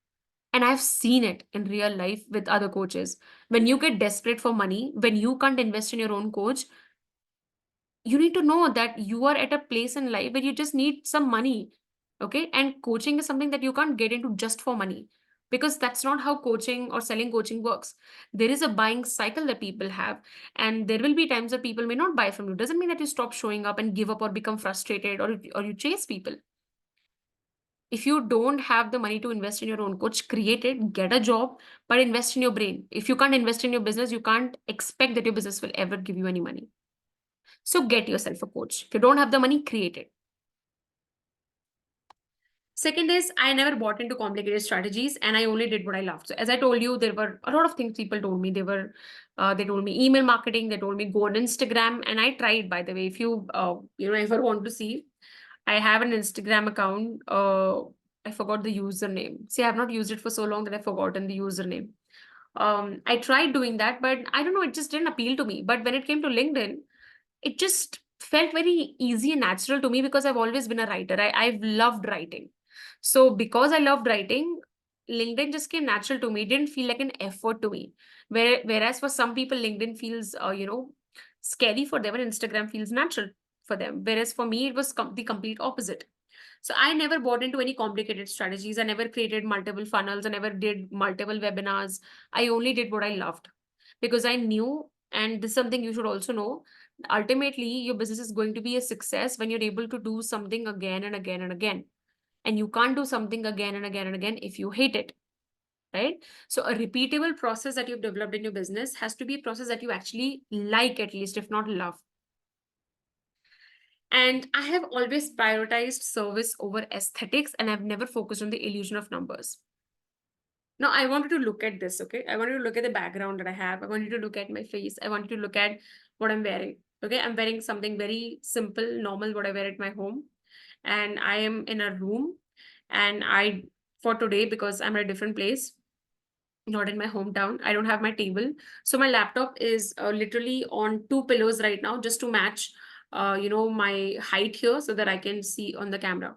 And I've seen it in real life with other coaches. When you get desperate for money, when you can't invest in your own coach, you need to know that you are at a place in life where you just need some money. Okay. And coaching is something that you can't get into just for money. because that's not how coaching or selling coaching works. There is a buying cycle that people have, and there will be times that people may not buy from you. Doesn't mean that you stop showing up and give up or become frustrated, or you chase people. If you don't have the money to invest in your own coach, create it, get a job, but invest in your brain. If you can't invest in your business, you can't expect that your business will ever give you any money. So get yourself a coach. If you don't have the money, create it. Second is, I never bought into complicated strategies and I only did what I loved. So as I told you, there were a lot of things people told me. They told me email marketing, they told me go on Instagram, and I tried, by the way. If you ever want to see, I have an Instagram account. I forgot the username. See, I have not used it for so long that I've forgotten the username. I tried doing that, but I don't know, it just didn't appeal to me. But when it came to LinkedIn, it just felt very easy and natural to me because I've always been a writer. I've loved writing. So because I loved writing, LinkedIn just came natural to me. It didn't feel like an effort to me. Whereas for some people, LinkedIn feels, scary for them, and Instagram feels natural for them. Whereas for me, it was the complete opposite. So I never bought into any complicated strategies. I never created multiple funnels. I never did multiple webinars. I only did what I loved because I knew, and this is something you should also know, ultimately your business is going to be a success when you're able to do something again and again and again. And you can't do something again and again and again if you hate it, right? So a repeatable process that you've developed in your business has to be a process that you actually like, at least, if not love. And I have always prioritized service over aesthetics, and I've never focused on the illusion of numbers. Now, I want you to look at this, okay? I want you to look at the background that I have. I want you to look at my face. I want you to look at what I'm wearing, okay? I'm wearing something very simple, normal, what I wear at my home. And I am in a room. And for today, because I'm at a different place, not in my hometown, I don't have my table. So my laptop is literally on two pillows right now, just to match, my height here so that I can see on the camera.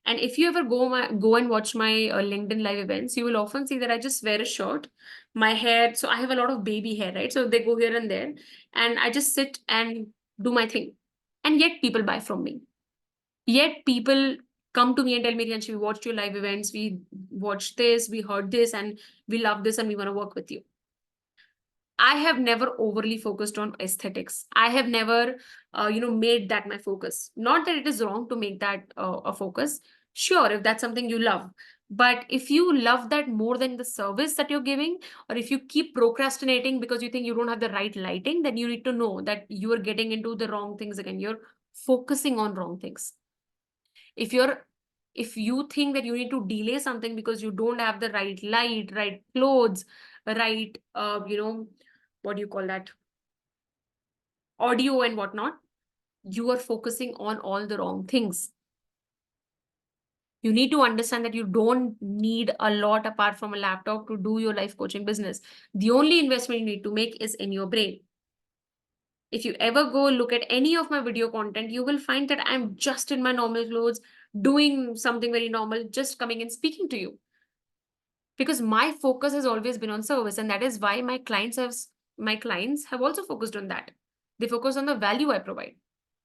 And if you ever go and watch my LinkedIn live events, you will often see that I just wear a shirt, my hair. So I have a lot of baby hair, right? So they go here and there, and I just sit and do my thing. And yet people buy from me. Yet people come to me and tell me, Rianshi, we watched your live events, we watched this, we heard this, and we love this, and we want to work with you. I have never overly focused on aesthetics. I have never, made that my focus. Not that it is wrong to make that a focus. Sure, if that's something you love. But if you love that more than the service that you're giving, or if you keep procrastinating because you think you don't have the right lighting, then you need to know that you are getting into the wrong things again. You're focusing on wrong things. If you think that you need to delay something because you don't have the right light, right clothes, right, what do you call that, audio and whatnot, you are focusing on all the wrong things. You need to understand that you don't need a lot apart from a laptop to do your life coaching business. The only investment you need to make is in your brain. If you ever go look at any of my video content, you will find that I'm just in my normal clothes, doing something very normal, just coming and speaking to you. Because my focus has always been on service, and that is why my clients have also focused on that. They focus on the value I provide.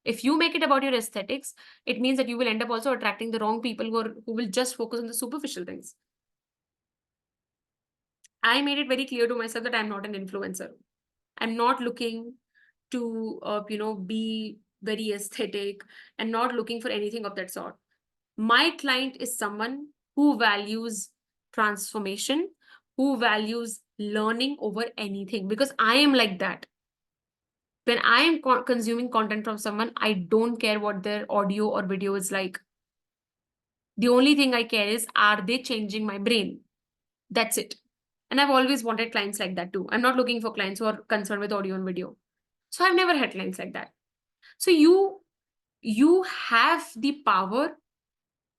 If you make it about your aesthetics, it means that you will end up also attracting the wrong people who will just focus on the superficial things. I made it very clear to myself that I'm not an influencer. I'm not looking to be very aesthetic, and not looking for anything of that sort. My client is someone who values transformation, who values learning over anything, because I am like that. When I am consuming content from someone, I don't care what their audio or video is like. The only thing I care is, are they changing my brain? That's it. And I've always wanted clients like that too. I'm not looking for clients who are concerned with audio and video. So I've never had clients like that. So you have the power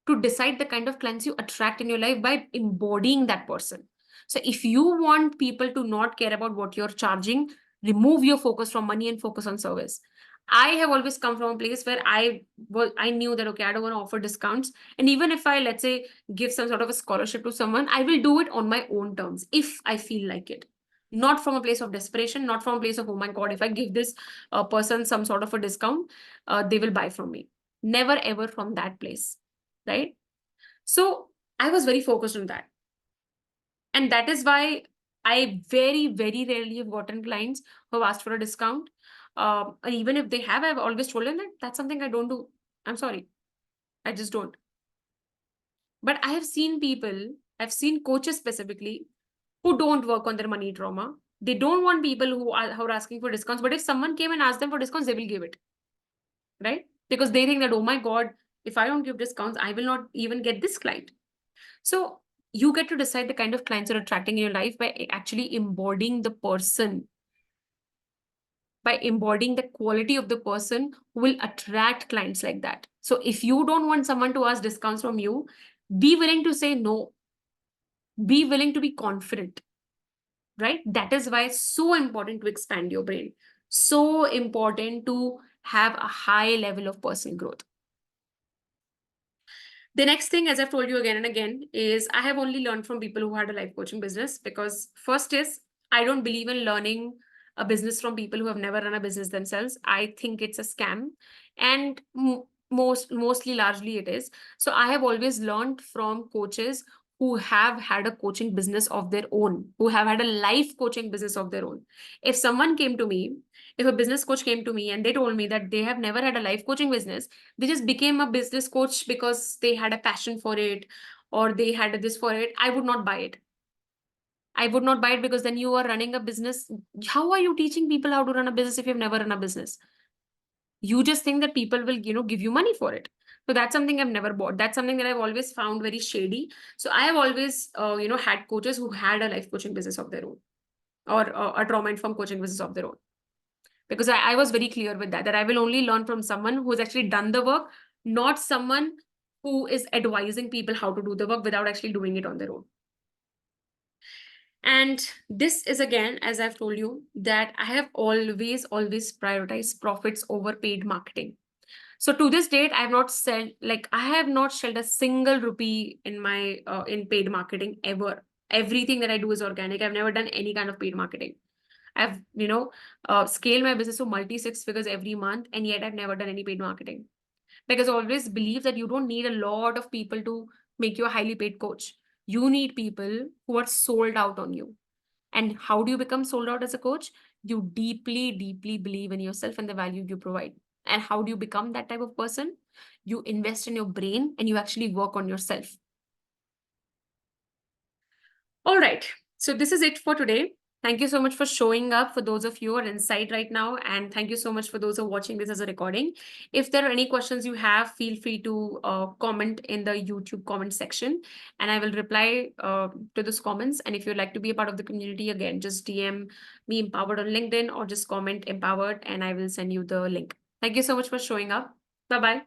to decide the kind of clients you attract in your life by embodying that person. So if you want people to not care about what you're charging, remove your focus from money and focus on service. I have always come from a place where I knew that, okay, I don't want to offer discounts. And even if I, let's say, give some sort of a scholarship to someone, I will do it on my own terms if I feel like it. Not from a place of desperation, not from a place of, oh my God, if I give this person some sort of a discount, they will buy from me. Never ever from that place, right? So I was very focused on that. And that is why I very, very rarely have gotten clients who have asked for a discount. And even if they have, I've always told them that that's something I don't do. I'm sorry. I just don't. But I have seen people, I've seen coaches specifically who don't work on their money trauma. They don't want people who are asking for discounts. But if someone came and asked them for discounts, they will give it, right? Because they think that, oh my God, if I don't give discounts, I will not even get this client. So you get to decide the kind of clients you're attracting in your life by actually embodying the person, by embodying the quality of the person who will attract clients like that. So if you don't want someone to ask discounts from you, be willing to say no, be willing to be confident, right? That is why it's so important to expand your brain, so important to have a high level of personal growth. The next thing, as I've told you again and again, is I have only learned from people who had a life coaching business, because first is I don't believe in learning a business from people who have never run a business themselves. I think it's a scam, and mostly largely it is. So I have always learned from coaches who have had a coaching business of their own, who have had a life coaching business of their own. If someone came to me, if a business coach came to me and they told me that they have never had a life coaching business, they just became a business coach because they had a passion for it or they had this for it, I would not buy it. I would not buy it, because then you are running a business. How are you teaching people how to run a business if you've never run a business? You just think that people will, give you money for it. So that's something I've never bought. That's something that I've always found very shady. So I have always, had coaches who had a life coaching business of their own, or a trauma informed coaching business of their own. Because I was very clear with that I will only learn from someone who has actually done the work, not someone who is advising people how to do the work without actually doing it on their own. And this is, again, as I've told you, that I have always prioritized profits over paid marketing. So to this date, I have not shelled a single rupee in my in paid marketing ever. Everything that I do is organic. I've never done any kind of paid marketing. I've, scaled my business to multi six figures every month, and yet I've never done any paid marketing. Because I always believe that you don't need a lot of people to make you a highly paid coach. You need people who are sold out on you. And how do you become sold out as a coach? You deeply, deeply believe in yourself and the value you provide. And how do you become that type of person? You invest in your brain and you actually work on yourself. All right. So this is it for today. Thank you so much for showing up, for those of you who are inside right now. And thank you so much for those who are watching this as a recording. If there are any questions you have, feel free to comment in the YouTube comment section, and I will reply to those comments. And if you'd like to be a part of the community, again, just DM me Empowered on LinkedIn, or just comment Empowered and I will send you the link. Thank you so much for showing up. Bye-bye.